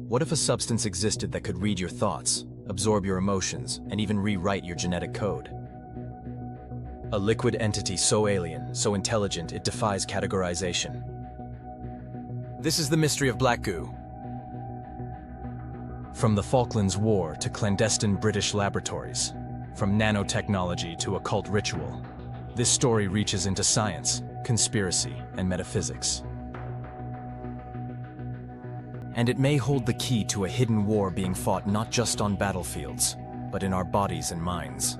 What if a substance existed that could read your thoughts, absorb your emotions, and even rewrite your genetic code? A liquid entity so alien, so intelligent, it defies categorization. This is the mystery of Black Goo. From the Falklands War to clandestine British laboratories, from nanotechnology to occult ritual, this story reaches into science, conspiracy, and metaphysics. And it may hold the key to a hidden war being fought not just on battlefields, but in our bodies and minds.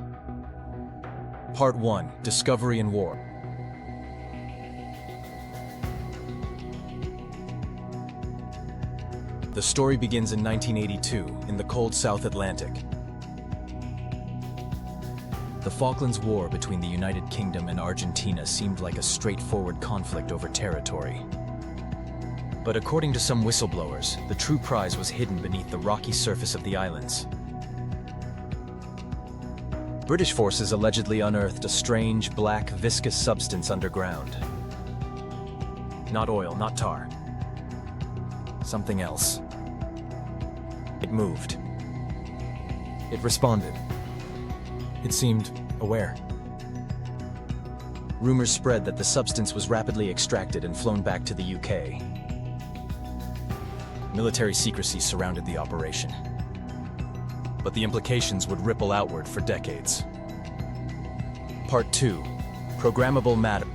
Part 1: Discovery and War. The story begins in 1982 in the cold South Atlantic. The Falklands War between the United Kingdom and Argentina seemed like a straightforward conflict over territory. But according to some whistleblowers, the true prize was hidden beneath the rocky surface of the islands. British forces allegedly unearthed a strange, black, viscous substance underground. Not oil, not tar. Something else. It moved. It responded. It seemed aware. Rumors spread that the substance was rapidly extracted and flown back to the UK. Military secrecy surrounded the operation. But the implications would ripple outward for decades. Part 2: Programmable Matter.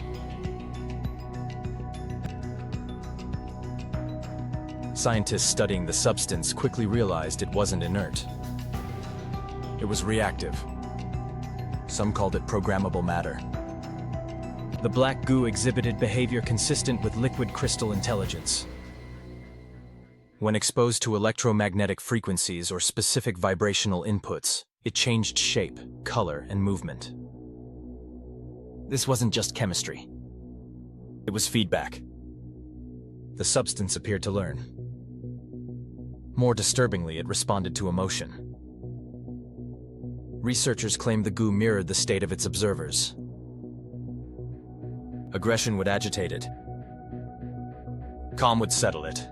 Scientists studying the substance quickly realized it wasn't inert. It was reactive. Some called it programmable matter. The Black Goo exhibited behavior consistent with liquid crystal intelligence. When exposed to electromagnetic frequencies or specific vibrational inputs, it changed shape, color, and movement. This wasn't just chemistry. It was feedback. The substance appeared to learn. More disturbingly, it responded to emotion. Researchers claimed the goo mirrored the state of its observers. Aggression would agitate it. Calm would settle it.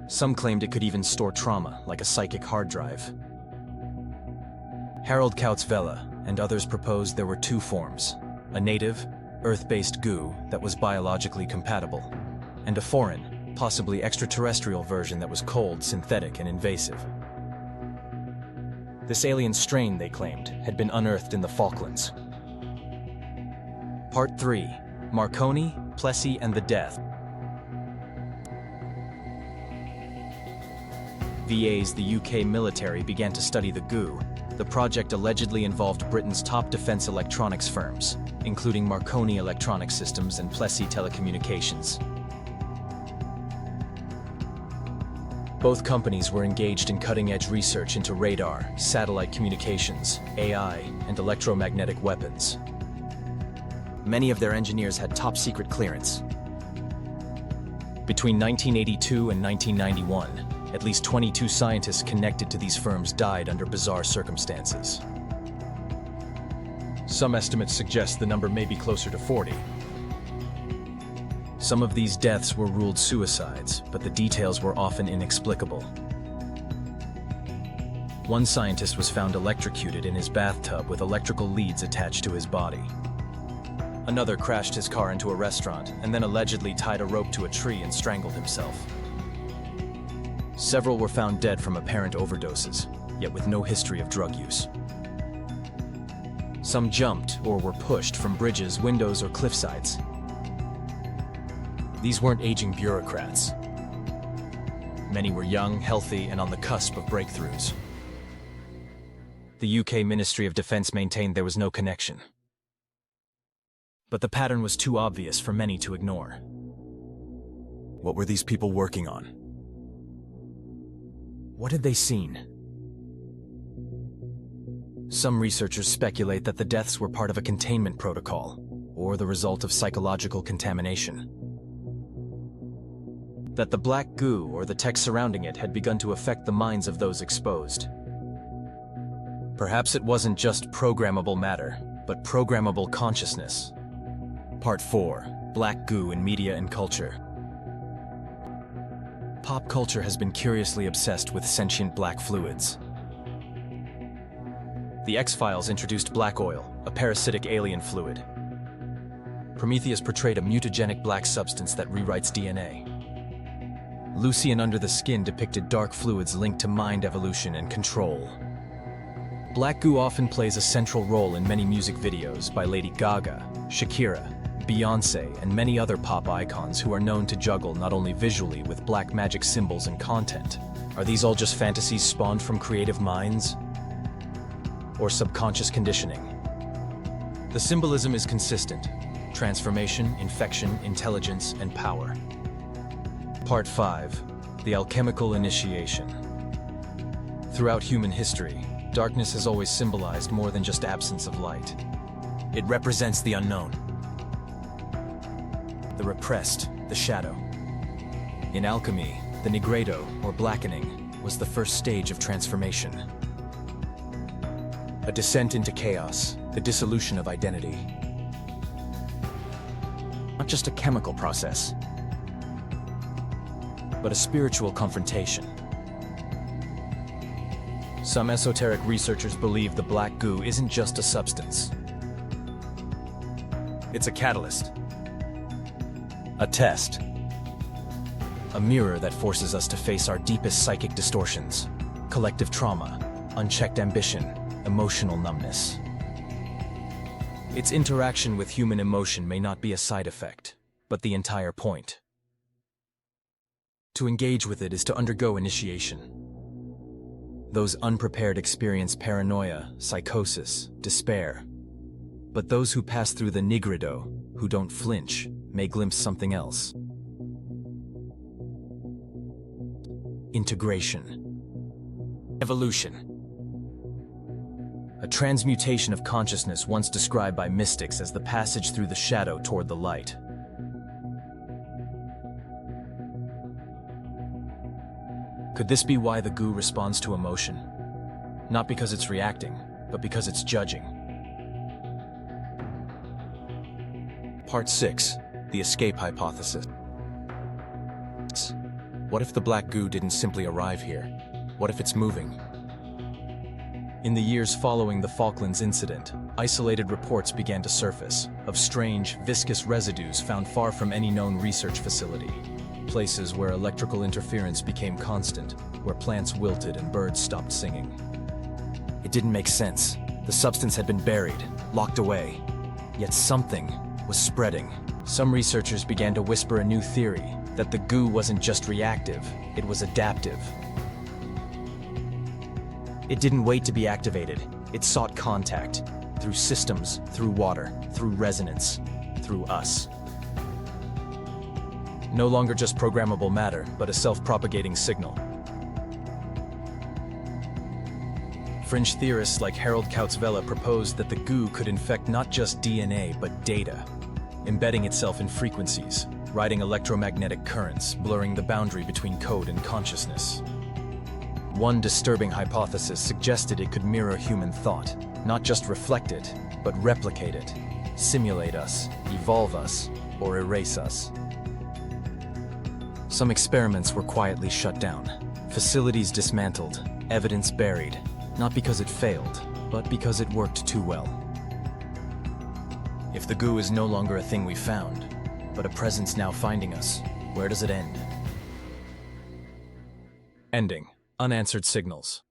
Some claimed it could even store trauma, like a psychic hard drive. Harald Kautz-Vella and others proposed there were two forms: a native, Earth-based goo that was biologically compatible, and a foreign, possibly extraterrestrial version that was cold, synthetic, and invasive. This alien strain, they claimed, had been unearthed in the Falklands. Part 3: Marconi, Plessy, and the Death. VA's the UK military began to study the goo. The project allegedly involved Britain's top defense electronics firms, including Marconi Electronic Systems and Plessy Telecommunications. Both companies were engaged in cutting-edge research into radar, satellite communications, AI, and electromagnetic weapons. Many of their engineers had top-secret clearance. Between 1982 and 1991, at least 22 scientists connected to these firms died under bizarre circumstances. Some estimates suggest the number may be closer to 40. Some of these deaths were ruled suicides, but the details were often inexplicable. One scientist was found electrocuted in his bathtub with electrical leads attached to his body. Another crashed his car into a restaurant and then allegedly tied a rope to a tree and strangled himself. Several were found dead from apparent overdoses, yet with no history of drug use. Some jumped or were pushed from bridges, windows, or cliffsides. These weren't aging bureaucrats. Many were young, healthy, and on the cusp of breakthroughs. The UK Ministry of Defence maintained there was no connection. But the pattern was too obvious for many to ignore. What were these people working on? What had they seen? Some researchers speculate that the deaths were part of a containment protocol, or the result of psychological contamination. That the Black Goo or the tech surrounding it had begun to affect the minds of those exposed. Perhaps it wasn't just programmable matter, but programmable consciousness. Part 4: Black Goo in Media and Culture. Pop culture has been curiously obsessed with sentient black fluids. The X-Files introduced black oil, a parasitic alien fluid. Prometheus portrayed a mutagenic black substance that rewrites DNA. Lucy and Under the Skin depicted dark fluids linked to mind evolution and control. Black goo often plays a central role in many music videos by Lady Gaga, Shakira, Beyoncé, and many other pop icons who are known to juggle not only visually with black magic symbols and content. Are these all just fantasies spawned from creative minds? Or subconscious conditioning? The symbolism is consistent: transformation, infection, intelligence, and power. Part 5. The Alchemical Initiation. Throughout human history, darkness has always symbolized more than just absence of light. It represents the unknown, the repressed, the shadow. In alchemy, the nigredo, or blackening, was the first stage of transformation. A descent into chaos, the dissolution of identity. Not just a chemical process, but a spiritual confrontation. Some esoteric researchers believe the black goo isn't just a substance. It's a catalyst, a test, a mirror that forces us to face our deepest psychic distortions, collective trauma, unchecked ambition, emotional numbness. Its interaction with human emotion may not be a side effect, but the entire point. To engage with it is to undergo initiation. Those unprepared experience paranoia, psychosis, despair. But those who pass through the nigredo, who don't flinch, may glimpse something else. Integration. Evolution. A transmutation of consciousness once described by mystics as the passage through the shadow toward the light. Could this be why the goo responds to emotion? Not because it's reacting, but because it's judging. Part 6. The Escape Hypothesis. What if the black goo didn't simply arrive here? What if it's moving? In the years following the Falklands incident, isolated reports began to surface of strange, viscous residues found far from any known research facility. Places where electrical interference became constant, where plants wilted and birds stopped singing. It didn't make sense. The substance had been buried, locked away. Yet something was spreading. Some researchers began to whisper a new theory, that the goo wasn't just reactive, it was adaptive. It didn't wait to be activated. It sought contact, through systems, through water, through resonance, through us. No longer just programmable matter, but a self-propagating signal. Fringe theorists like Harald Kautz-Vella proposed that the goo could infect not just DNA, but data, embedding itself in frequencies, riding electromagnetic currents, blurring the boundary between code and consciousness. One disturbing hypothesis suggested it could mirror human thought, not just reflect it, but replicate it, simulate us, evolve us, or erase us. Some experiments were quietly shut down, facilities dismantled, evidence buried, not because it failed, but because it worked too well. If the goo is no longer a thing we found, but a presence now finding us, where does it end? Ending. Unanswered signals.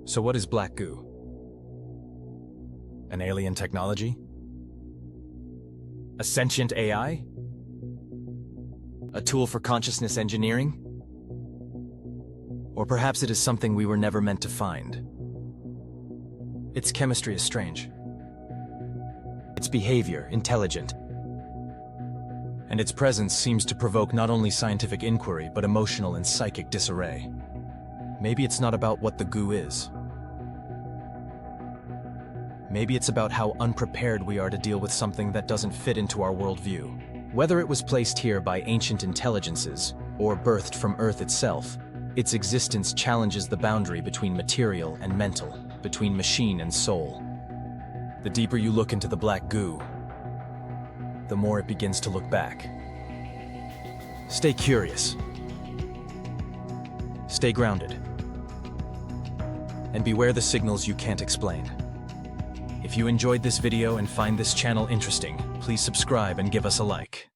So what is black goo? An alien technology? A sentient AI? A tool for consciousness engineering? Or perhaps it is something we were never meant to find. Its chemistry is strange. Its behavior intelligent. And its presence seems to provoke not only scientific inquiry, but emotional and psychic disarray. Maybe it's not about what the goo is. Maybe it's about how unprepared we are to deal with something that doesn't fit into our worldview. Whether it was placed here by ancient intelligences, or birthed from Earth itself, its existence challenges the boundary between material and mental, between machine and soul. The deeper you look into the black goo, the more it begins to look back. Stay curious. Stay grounded. And beware the signals you can't explain. If you enjoyed this video and find this channel interesting, please subscribe and give us a like.